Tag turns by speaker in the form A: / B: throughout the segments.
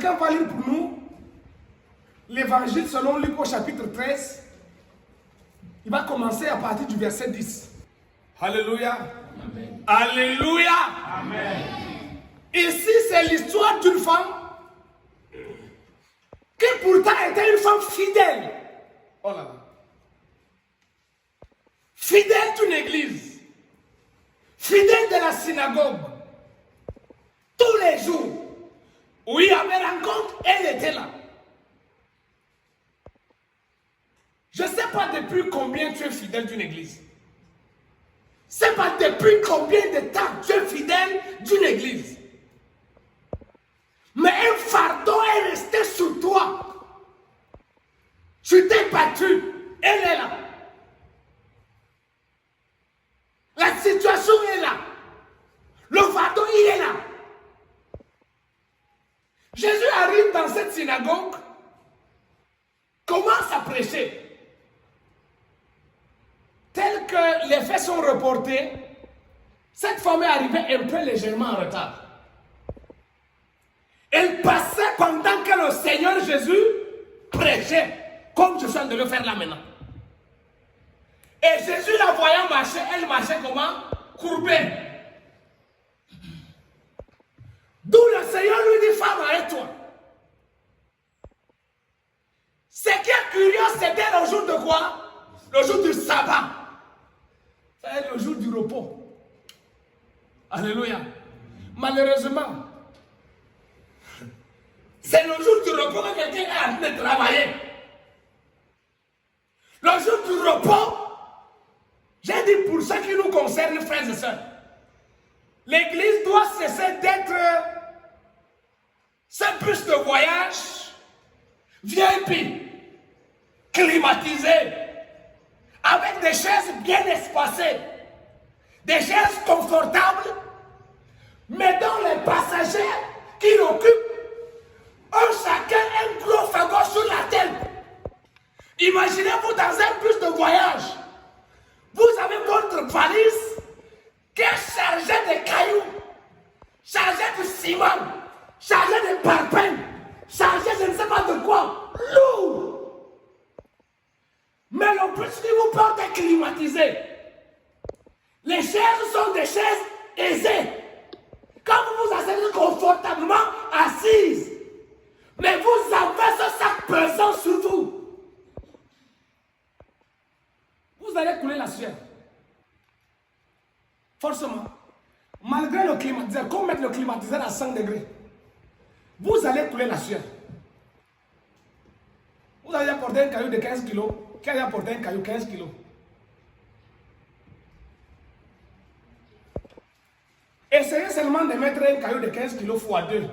A: Quelqu'un va lire pour nous l'évangile selon Luc au chapitre 13. Il va commencer à partir du verset 10. Alléluia. Amen. Alléluia. Amen. Ici, c'est l'histoire d'une femme qui pourtant était une femme fidèle. Oh là là. Fidèle d'une église. Fidèle de la synagogue. Tous les jours. Où il y avait rencontre, elle était là. Je ne sais pas depuis combien tu es fidèle d'une église. Je ne sais pas depuis combien de temps tu es fidèle d'une église. Mais un fardeau est resté sur toi. Tu t'es battu. Elle est là. La situation est là. Le fardeau, il est là. Jésus arrive dans cette synagogue, commence à prêcher. Tel que les faits sont reportés, cette femme est arrivée un peu légèrement en retard. Elle passait pendant que le Seigneur Jésus prêchait, comme je suis en train de le faire là maintenant. Et Jésus la voyant marcher, elle marchait comment? Courbée. D'où le Seigneur lui dit, femme, arrête-toi. Ce qui est curieux, c'était le jour de quoi? Le jour du sabbat. C'est le jour du repos. Alléluia. Malheureusement, c'est le jour du repos que quelqu'un est en train de travailler. Le jour du repos, j'ai dit pour ce qui nous concerne, frères et sœurs, l'église doit cesser d'être ce bus de voyage VIP, climatisé, avec des chaises bien espacées, des chaises confortables, mais dont les passagers qui l'occupent ont chacun un gros fagot sur la tête. Imaginez-vous dans un bus de voyage, vous avez votre valise qui est chargée de cailloux, chargée de ciment, chargée de parpaing, chargée je ne sais pas de quoi, lourd. Mais le bus qui vous porte est climatisé. Les chaises sont des chaises aisées. Quand vous vous asseyez confortablement assises, mais vous avez ce sac pesant sur vous. Vous allez couler la sueur. Forcément. Malgré le climatiseur, qu'on mette le climatiseur à 5 degrés, vous allez couler la sueur. Vous allez apporter un caillou de 15 kilos, qui allait apporter un caillou de 15 kilos. Essayez seulement de mettre un caillou de 15 kilos fois 2.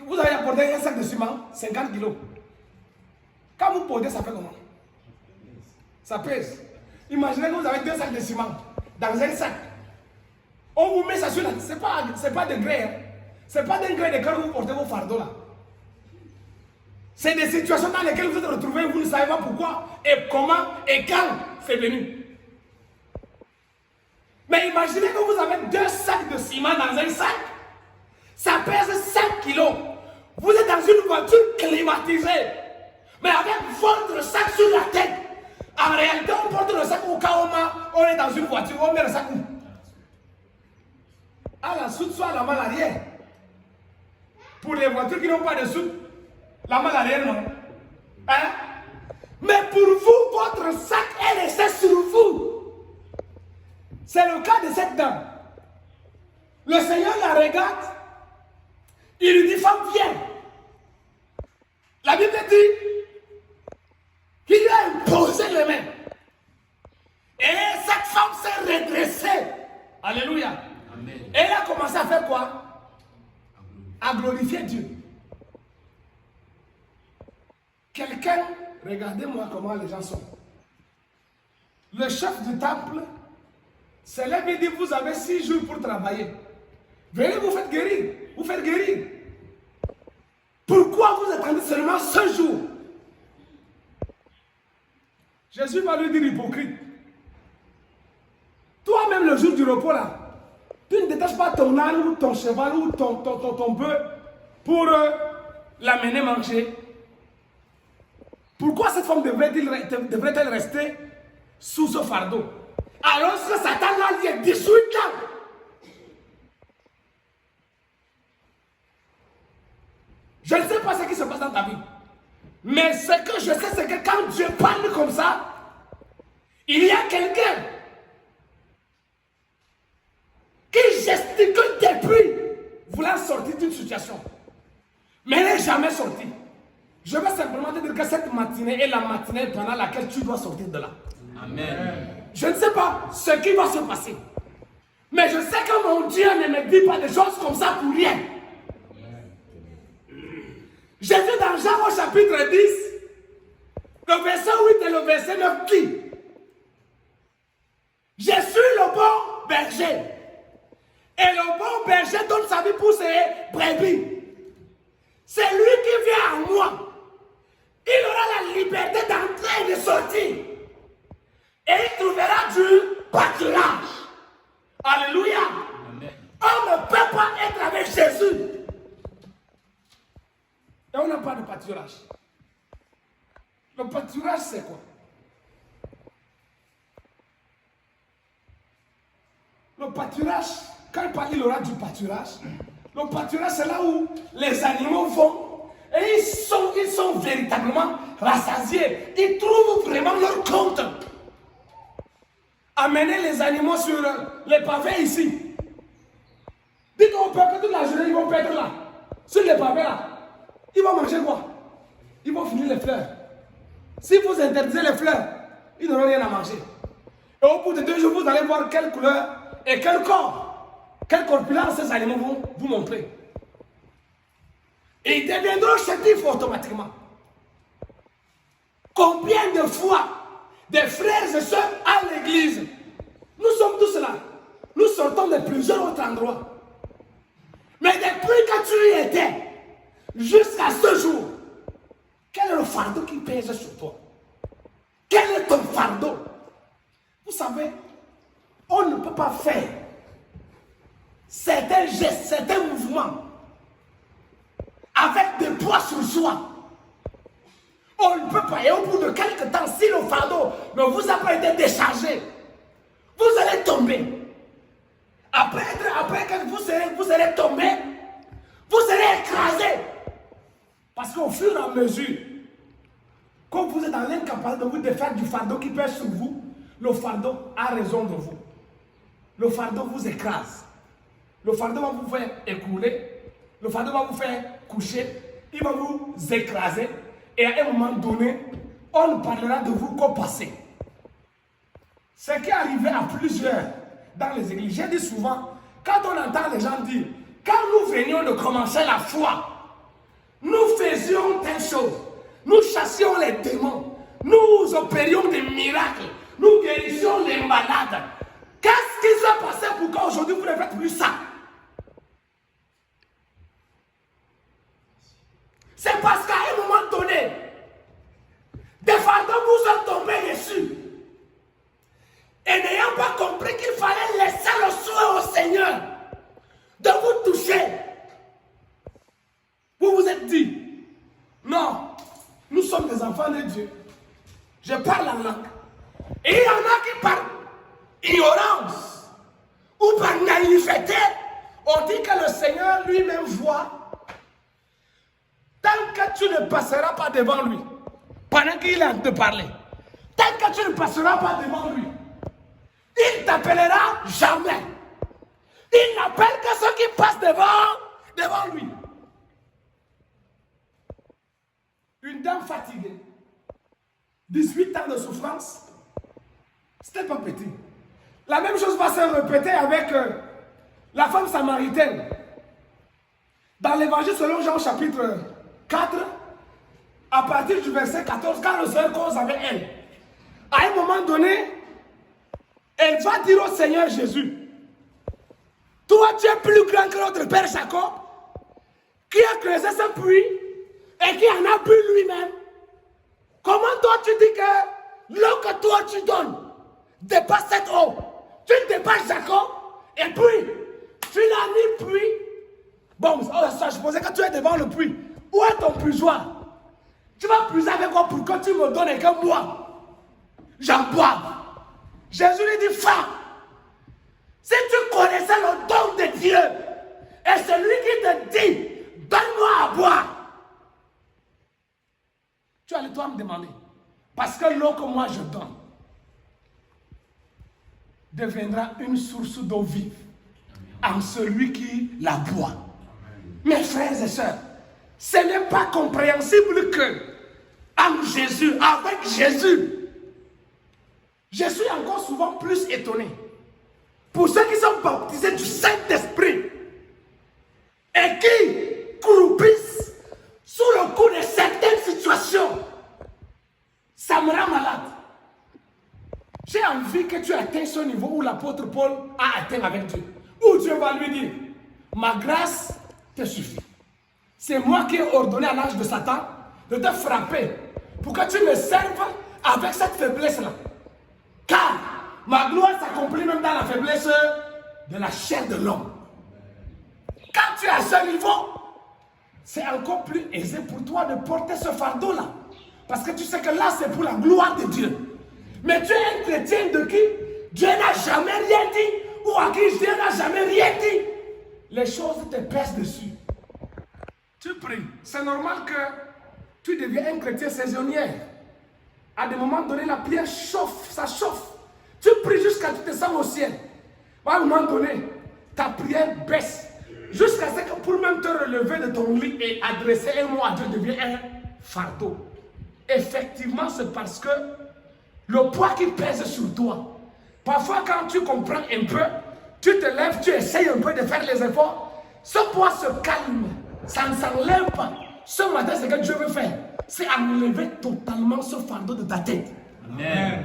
A: Vous allez apporter un sac de ciment, 50 kilos. Quand vous posez, ça fait comment? Ça pèse. Imaginez que vous avez 2 sacs de ciment dans un sac. On vous met ça sur la... C'est pas de grès. Hein. C'est pas d'un grès de quand vous portez vos fardeaux là. C'est des situations dans lesquelles vous êtes retrouvés, vous ne savez pas pourquoi, et comment, et quand c'est venu. Mais imaginez que vous avez 2 sacs de ciment dans un sac. Ça pèse 5 kilos. Vous êtes dans une voiture climatisée. Mais avec votre sac sur la tête. En réalité, on porte le sac au cas où on est dans une voiture. On met le sac où? À la soute, soit à la main arrière. Pour les voitures qui n'ont pas de soute, la main arrière, non. Hein? Mais pour vous, votre sac est resté sur vous. C'est le cas de cette dame. Le Seigneur la regarde. Il lui dit, femme, viens. La Bible dit qu'il lui a imposé les mains. Et cette femme s'est redressée. Alléluia. Amen. Et elle a commencé à faire quoi? À glorifier Dieu. Quelqu'un, regardez-moi comment les gens sont. Le chef du temple se lève et dit, vous avez 6 jours pour travailler. Venez vous faites guérir. Vous faites guérir. Pourquoi vous attendez seulement ce jour? Jésus va lui dire, hypocrite. Toi-même, le jour du repos là, tu ne détaches pas ton âne ou ton cheval ou ton bœuf pour l'amener manger. Pourquoi cette femme devrait-elle rester sous ce fardeau? Alors que Satan là, il y a 18 ans. Je ne sais pas ce qui se passe dans ta vie. Mais ce que je sais, c'est que quand Dieu parle comme ça, il y a quelqu'un qui gesticule depuis voulant sortir d'une situation. Mais elle n'est jamais sortie. Je vais simplement te dire que cette matinée est la matinée pendant laquelle tu dois sortir de là. Amen. Je ne sais pas ce qui va se passer. Mais je sais que mon Dieu ne me dit pas des choses comme ça pour rien. J'ai vu dans Jean au chapitre 10, le verset 8 et le verset 9 dit: je suis le bon berger. Et le bon berger donne sa vie pour ses brebis. C'est lui qui vient à moi. Il aura la liberté d'entrer et de sortir. Et il trouvera du pâturage. Alléluia. Amen. On ne peut pas être avec Jésus. Et on n'a pas de pâturage. Le pâturage, c'est quoi? Le pâturage, quand il aura du pâturage, le pâturage, c'est là où les animaux vont et ils sont véritablement rassasiés. Ils trouvent vraiment leur compte. Amener les animaux sur les pavés ici. Dites qu'on peut que toute la journée, ils vont perdre là. Sur les pavés là. Ils vont manger quoi? Ils vont finir les fleurs. Si vous interdisez les fleurs, ils n'auront rien à manger. Et au bout de 2 jours, vous allez voir quelle couleur et quel corps, quelle corpulence ces animaux vont vous montrer. Et ils deviendront chétifs automatiquement. Combien de fois des frères et sœurs à l'église, nous sommes tous là, nous sortons de plusieurs autres endroits. Mais depuis que tu y étais, jusqu'à ce jour, quel est le fardeau qui pèse sur toi? Quel est ton fardeau? Vous savez, on ne peut pas faire certains gestes, certains mouvements avec des poids sur soi. On ne peut pas. Et au bout de quelques temps, si le fardeau ne vous a pas été déchargé, vous allez tomber. Après que vous serez tombé, vous serez écrasé. Parce qu'au fur et à mesure, quand vous êtes dans l'incapacité de vous défaire du fardeau qui pèse sur vous, le fardeau a raison de vous. Le fardeau vous écrase. Le fardeau va vous faire écouler. Le fardeau va vous faire coucher. Il va vous écraser. Et à un moment donné, on ne parlera de vous qu'au passé. Ce qui est arrivé à plusieurs dans les églises, j'ai dit souvent, quand on entend les gens dire, quand nous venions de commencer la foi, nous faisions telle chose, nous chassions les démons, nous opérions des miracles, nous guérissions les malades. Qu'est-ce qui s'est passé pour qu'aujourd'hui vous ne faites plus ça? C'est parce qu'à un moment donné, des fardeaux vous sont tombés dessus. Et n'ayant pas compris qu'il fallait laisser le souhait au Seigneur de vous toucher, vous vous êtes dit, non, nous sommes des enfants de Dieu. Je parle en langue. Et il y en a qui par ignorance ou par naïveté, on dit que le Seigneur lui-même voit. Tant que tu ne passeras pas devant lui, pendant qu'il est en train de parler, tant que tu ne passeras pas devant lui, il ne t'appellera jamais. Il n'appelle que ceux qui passent devant lui. Une dame fatiguée, 18 ans de souffrance, c'était pas petit. La même chose va se répéter avec la femme samaritaine. Dans l'évangile selon Jean chapitre 4, à partir du verset 14, quand le Seigneur cause avec elle, à un moment donné, elle va dire au Seigneur Jésus, toi tu es plus grand que notre père Jacob, qui a creusé ce puits et qui en a bu lui-même. Comment toi tu dis que l'eau que toi tu donnes dépasse cette eau? Tu dépasses Jacob et puis tu l'as mis puits Bon, ça, je pensais que tu es devant le puits. Où est ton puisoir? Tu vas puiser avec quoi pour que tu me donnes et que moi, j'en bois? Jésus lui dit, femme, si tu connaissais le don de Dieu, et celui qui te dit, donne-moi à boire, tu allais toi me demander. Parce que l'eau que moi je donne deviendra une source d'eau vive en celui qui la boit. Mes frères et sœurs, ce n'est pas compréhensible que en Jésus, avec Jésus, je suis encore souvent plus étonné. Pour ceux qui sont baptisés du Saint-Esprit et qui croupissent sous le coup de certaines situations, ça me rend malade. J'ai envie que tu atteignes ce niveau où l'apôtre Paul a atteint avec Dieu. Où Dieu va lui dire, ma grâce te suffit. C'est moi qui ai ordonné à l'ange de Satan de te frapper pour que tu me serves avec cette faiblesse-là. Car ma gloire s'accomplit même dans la faiblesse de la chair de l'homme. Quand tu es à ce niveau, c'est encore plus aisé pour toi de porter ce fardeau-là. Parce que tu sais que là, c'est pour la gloire de Dieu. Mais tu es un chrétien de qui Dieu n'a jamais rien dit, ou à qui Dieu n'a jamais rien dit. Les choses te pèsent dessus. Tu pries. C'est normal que tu deviens un chrétien saisonnier. À des moments donnés, la prière chauffe, ça chauffe. Tu pries jusqu'à ce que tu te sens au ciel. À un moment donné, ta prière baisse. Jusqu'à ce que pour même te relever de ton lit et adresser un mot à Dieu devient un fardeau. Effectivement, c'est parce que le poids qui pèse sur toi. Parfois, quand tu comprends un peu, tu te lèves, tu essayes un peu de faire les efforts. Ce poids se calme. Ça ne s'enlève pas. Ce matin, ce que Dieu veut faire, c'est enlever totalement ce fardeau de ta tête.
B: Amen.